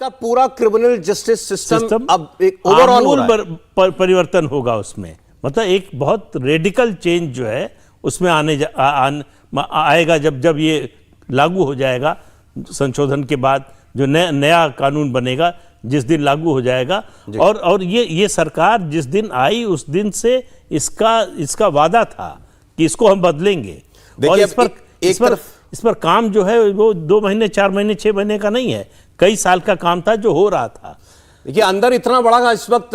का पूरा criminal justice system अब एक ओवरऑल हो रहा है। परिवर्तन होगा उसमें, मतलब एक बहुत रेडिकल चेंज जो है उसमें आएगा जब ये लागू हो जाएगा। संशोधन के बाद जो नया कानून बनेगा जिस दिन लागू हो जाएगा, और ये सरकार जिस दिन आई उस दिन से इसका वादा था कि इसको हम बदलेंगे। और इस पर काम जो है वो 2 महीने 4 महीने 6 महीने का नहीं है, कई साल का काम था जो हो रहा था। देखिए अंदर इतना बड़ा इस वक्त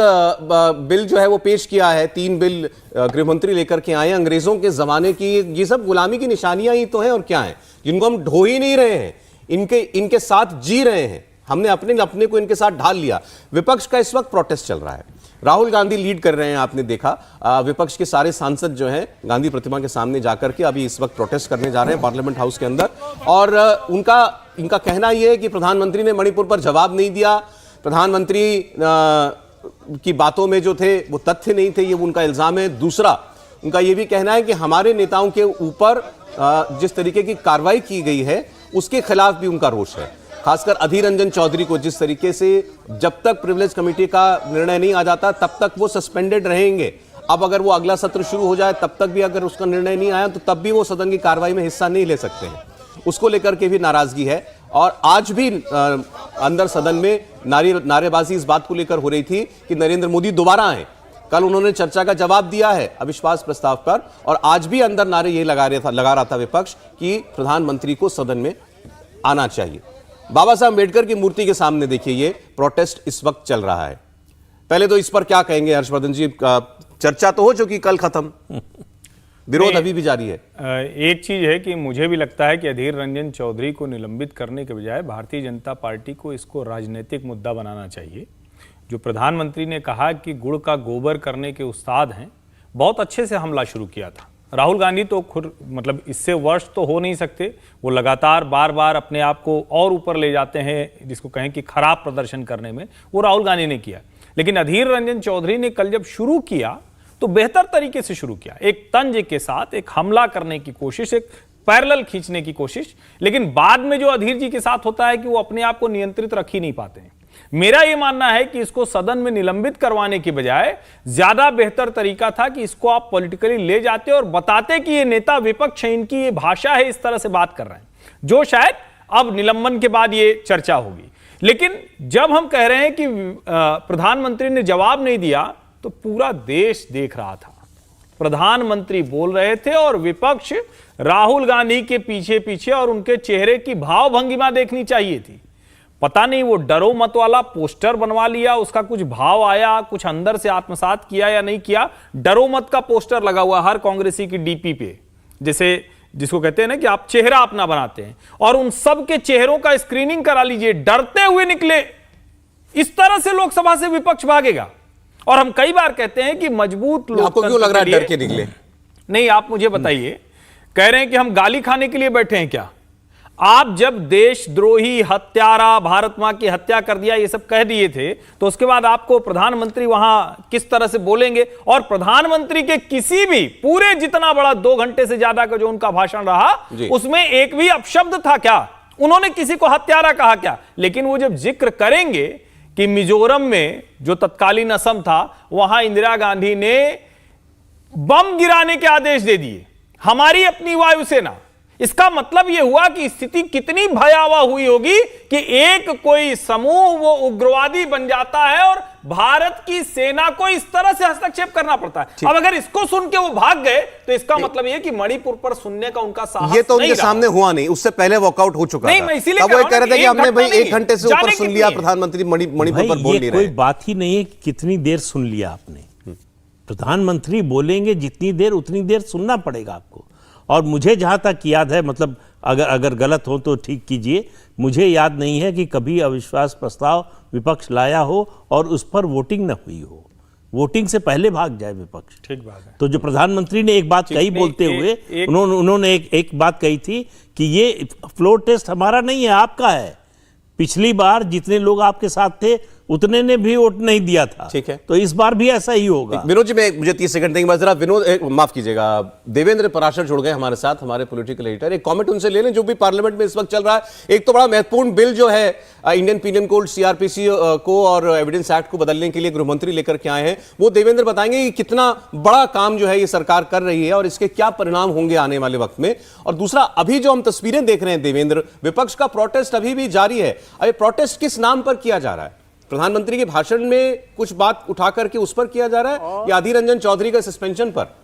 बिल जो है वो पेश किया है, 3 बिल गृहमंत्री लेकर के आए अंग्रेजों के जमाने की। ये सब गुलामी की निशानियां ही तो हैं और क्या हैं, जिनको हम ढो ही नहीं रहे हैं, इनके साथ जी रहे हैं। हमने अपने को इनके साथ ढाल लिया। विपक्ष का इस वक्त प्रोटेस्ट चल रहा है, राहुल गांधी लीड कर रहे हैं। आपने देखा विपक्ष के सारे सांसद जो हैं गांधी प्रतिमा के सामने जाकर के अभी इस वक्त प्रोटेस्ट करने जा रहे हैं पार्लियामेंट हाउस के अंदर। और इनका कहना यह है कि प्रधानमंत्री ने मणिपुर पर जवाब नहीं दिया, प्रधानमंत्री की बातों में जो थे वो तथ्य नहीं थे, ये उनका इल्जाम है। दूसरा उनका ये भी कहना है कि हमारे नेताओं के ऊपर जिस तरीके की कार्रवाई की गई है उसके खिलाफ भी उनका रोष है। खासकर अधीर रंजन चौधरी को जिस तरीके से जब तक प्रिविलेज कमेटी का निर्णय नहीं आ जाता तब तक वो सस्पेंडेड रहेंगे। अब अगर वो अगला सत्र शुरू हो जाए तब तक भी अगर उसका निर्णय नहीं आया तो तब भी वो सदन की कार्रवाई में हिस्सा नहीं ले सकते हैं। उसको लेकर के भी नाराजगी है। और आज भी अंदर सदन में नारेबाजी इस बात को लेकर हो रही थी कि नरेंद्र मोदी दोबारा आए। कल उन्होंने चर्चा का जवाब दिया है अविश्वास प्रस्ताव पर, और आज भी अंदर नारे ये लगा रहा था विपक्ष कि प्रधानमंत्री को सदन में आना चाहिए। बाबा साहब अम्बेडकर की मूर्ति के सामने देखिए ये प्रोटेस्ट इस वक्त चल रहा है। पहले तो इस पर क्या कहेंगे हर्षवर्धन जी? चर्चा तो हो चुकी, कल खत्म, विरोध अभी भी जारी है। एक चीज है कि मुझे भी लगता है कि अधीर रंजन चौधरी को निलंबित करने के बजाय भारतीय जनता पार्टी को इसको राजनीतिक मुद्दा बनाना चाहिए। जो प्रधानमंत्री ने कहा कि गुड़ का गोबर करने के उस्ताद हैं, बहुत अच्छे से हमला शुरू किया था। राहुल गांधी तो खुद मतलब इससे वर्ष तो हो नहीं सकते, वो लगातार बार बार अपने आप को और ऊपर ले जाते हैं, जिसको कहें कि खराब प्रदर्शन करने में, वो राहुल गांधी ने किया। लेकिन अधीर रंजन चौधरी ने कल जब शुरू किया तो बेहतर तरीके से शुरू किया, एक तंज के साथ एक हमला करने की कोशिश, एक पैरेलल खींचने की कोशिश। लेकिन बाद में जो अधीर जी के साथ होता है कि वो अपने आप को नियंत्रित रख ही नहीं पाते हैं। मेरा यह मानना है कि इसको सदन में निलंबित करवाने की बजाय ज्यादा बेहतर तरीका था कि इसको आप पॉलिटिकली ले जाते और बताते कि ये नेता विपक्ष है, इनकी ये भाषा है, इस तरह से बात कर रहे हैं, जो शायद अब निलंबन के बाद ये चर्चा होगी। लेकिन जब हम कह रहे हैं कि प्रधानमंत्री ने जवाब नहीं दिया तो पूरा देश देख रहा था। प्रधानमंत्री बोल रहे थे और विपक्ष राहुल गांधी के पीछे पीछे, और उनके चेहरे की भाव भंगिमा देखनी चाहिए थी। पता नहीं वो डरो मत वाला पोस्टर बनवा लिया, उसका कुछ भाव आया, कुछ अंदर से आत्मसात किया या नहीं किया। डरो मत का पोस्टर लगा हुआ हर कांग्रेसी की डीपी पे, जैसे जिसको कहते हैं ना कि आप चेहरा अपना बनाते हैं, और उन सब के चेहरों का स्क्रीनिंग करा लीजिए। डरते हुए निकले, इस तरह से लोकसभा से विपक्ष भागेगा। और हम कई बार कहते हैं कि मजबूत लोग, आपको क्यों लग रहा है डर के निकले? नहीं, आप मुझे बताइए, कह रहे हैं कि हम गाली खाने के लिए बैठे हैं क्या? आप जब देशद्रोही, हत्यारा, भारत मां की हत्या कर दिया, ये सब कह दिए थे, तो उसके बाद आपको प्रधानमंत्री वहां किस तरह से बोलेंगे? और प्रधानमंत्री के किसी भी पूरे जितना बड़ा 2 घंटे से ज्यादा का जो उनका भाषण रहा, उसमें एक भी अपशब्द था क्या? उन्होंने किसी को हत्यारा कहा क्या? लेकिन वो जब जिक्र करेंगे कि मिजोरम में जो तत्कालीन असम था, वहां इंदिरा गांधी ने बम गिराने के आदेश दे दिए, हमारी अपनी वायुसेना। इसका मतलब यह हुआ कि स्थिति कितनी भयावह हुई होगी कि एक कोई समूह वो उग्रवादी बन जाता है और भारत की सेना को इस तरह से हस्तक्षेप करना पड़ता है। अब अगर इसको सुन के वो भाग गए तो इसका मतलब यह कि मणिपुर पर सुनने का उनका साहस, ये तो उनके सामने हुआ नहीं, उससे पहले वॉकआउट हो चुका नहीं, था। मैं इसीलिए तब वो कह रहे थे कि हमने भाई 1 घंटे से ऊपर सुन लिया, प्रधानमंत्री मणिपुर पर बोल नहीं रहे। कोई बात ही नहीं है कि कितनी देर सुन लिया आपने। प्रधानमंत्री बोलेंगे जितनी देर, उतनी देर सुनना पड़ेगा आपको। और मुझे जहां तक याद है, मतलब अगर गलत हो तो ठीक कीजिए, मुझे याद नहीं है कि कभी अविश्वास प्रस्ताव विपक्ष लाया हो और उस पर वोटिंग न हुई हो। वोटिंग से पहले भाग जाए विपक्ष, ठीक बात है। तो जो प्रधानमंत्री ने एक बात कही बोलते हुए, उन्होंने एक बात कही थी कि ये फ्लोर टेस्ट हमारा नहीं है, आपका है। पिछली बार जितने लोग आपके साथ थे उतने ने भी वोट नहीं दिया था। ठीक है। तो इस बार भी ऐसा ही होगा। विनोद जी, मुझे 30 सेकंड देंगे, मैं जरा माफ कीजिएगा, देवेंद्र पराशर जुड़ गए हमारे साथ, हमारे पॉलिटिकल एडिटर। एक कमेंट उनसे ले लें जो भी पार्लियामेंट में इस वक्त चल रहा है। एक तो बड़ा महत्वपूर्ण बिल जो है इंडियन पीनल कोड सीआरपीसी को और एविडेंस एक्ट को बदलने के लिए गृहमंत्री लेकर के आए हैं, वो देवेंद्र बताएंगे कि कितना बड़ा काम जो है ये सरकार कर रही है और इसके क्या परिणाम होंगे आने वाले वक्त में। और दूसरा, अभी जो हम तस्वीरें देख रहे हैं देवेंद्र, विपक्ष का प्रोटेस्ट अभी भी जारी है। अब प्रोटेस्ट किस नाम पर किया जा रहा है? प्रधानमंत्री के भाषण में कुछ बात उठा करके उस पर किया जा रहा है या अधीर रंजन चौधरी का सस्पेंशन पर?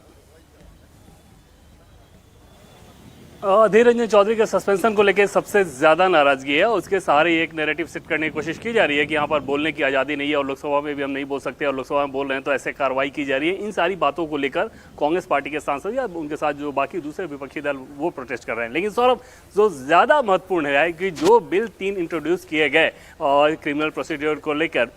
अधीर रंजन चौधरी के सस्पेंशन को लेकर सबसे ज्यादा नाराजगी है। उसके सहारे एक नैरेटिव सेट करने की कोशिश की जा रही है कि यहाँ पर बोलने की आज़ादी नहीं है और लोकसभा में भी हम नहीं बोल सकते, और लोकसभा में बोल रहे हैं तो ऐसे कार्रवाई की जा रही है। इन सारी बातों को लेकर कांग्रेस पार्टी के सांसद या उनके साथ जो बाकी दूसरे विपक्षी दल वो प्रोटेस्ट कर रहे हैं। लेकिन सौरभ, जो ज़्यादा महत्वपूर्ण है कि जो बिल 3 इंट्रोड्यूस किए गए और क्रिमिनल प्रोसीड्योर को लेकर,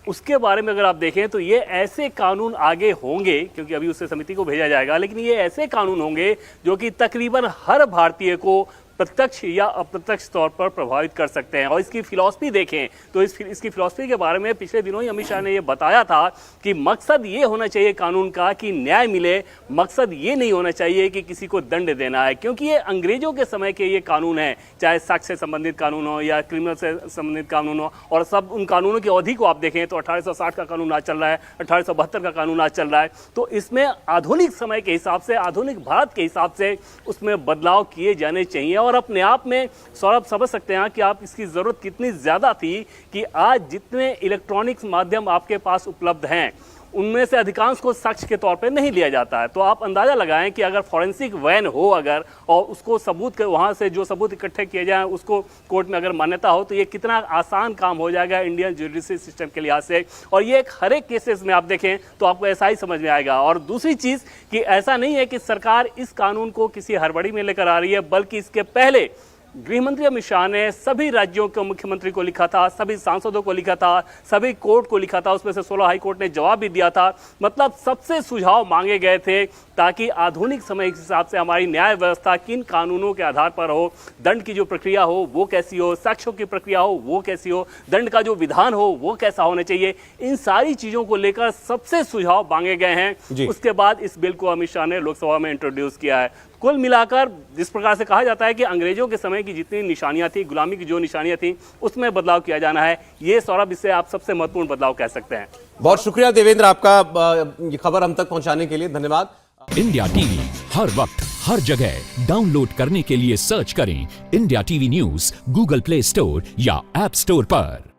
उसके बारे में अगर आप देखें तो ये ऐसे कानून आगे होंगे, क्योंकि अभी उससे समिति को भेजा जाएगा, लेकिन ये ऐसे कानून होंगे जो कि तकरीबन हर भारतीय को प्रत्यक्ष या अप्रत्यक्ष तौर पर प्रभावित कर सकते हैं। और इसकी फिलॉसफी देखें तो इसकी फिलॉसफी के बारे में पिछले दिनों ही अमित शाह ने ये बताया था कि मकसद ये होना चाहिए कानून का कि न्याय मिले, मकसद ये नहीं होना चाहिए कि किसी को दंड देना है। क्योंकि ये अंग्रेजों के समय के ये कानून है, चाहे साक्ष्य से संबंधित कानून हो या क्रिमिनल से संबंधित कानून हो, और सब उन कानूनों की अवधि को आप देखें तो 1860 का कानून आज चल रहा है, 1872 का कानून आज चल रहा है। तो इसमें आधुनिक समय के हिसाब से, आधुनिक भारत के हिसाब से उसमें बदलाव किए जाने चाहिए। और अपने आप में सौरभ समझ सकते हैं कि आप इसकी जरूरत कितनी ज्यादा थी कि आज जितने इलेक्ट्रॉनिक्स माध्यम आपके पास उपलब्ध हैं उनमें से अधिकांश को साक्ष्य के तौर पे नहीं लिया जाता है। तो आप अंदाजा लगाएं कि अगर फॉरेंसिक वैन हो अगर, और उसको सबूत के वहाँ से जो सबूत इकट्ठे किए जाएं उसको कोर्ट में अगर मान्यता हो, तो ये कितना आसान काम हो जाएगा इंडियन जुडिशरी सिस्टम के लिहाज से। और ये हर एक केसेस में आप देखें तो आपको ऐसा ही समझ में आएगा। और दूसरी चीज़ कि ऐसा नहीं है कि सरकार इस कानून को किसी हड़बड़ी में लेकर आ रही है, बल्कि इसके पहले गृहमंत्री अमित शाह ने सभी राज्यों के मुख्यमंत्री को लिखा था, सभी सांसदों को लिखा था, सभी कोर्ट को लिखा था, उसमें से 16 हाई कोर्ट ने जवाब भी दिया था। मतलब सबसे सुझाव मांगे गए थे ताकि आधुनिक समय के हिसाब से हमारी न्याय व्यवस्था किन कानूनों के आधार पर हो, दंड की जो प्रक्रिया हो वो कैसी हो, साक्ष्यों की प्रक्रिया हो वो कैसी हो, दंड का जो विधान हो वो कैसा होना चाहिए, इन सारी चीज़ों को लेकर सबसे सुझाव मांगे गए हैं। उसके बाद इस बिल को अमित शाह ने लोकसभा में इंट्रोड्यूस किया है। कुल मिलाकर जिस प्रकार से कहा जाता है कि अंग्रेजों के समय की जितनी निशानियां थी, गुलामी की जो निशानियां थी, उसमें बदलाव किया जाना है। ये सौरभ, इससे आप सबसे महत्वपूर्ण बदलाव कह सकते हैं। बहुत शुक्रिया देवेंद्र आपका ये खबर हम तक पहुंचाने के लिए, धन्यवाद। इंडिया टीवी हर वक्त हर जगह डाउनलोड करने के लिए सर्च करें India TV news Google play store या ऐप स्टोर पर।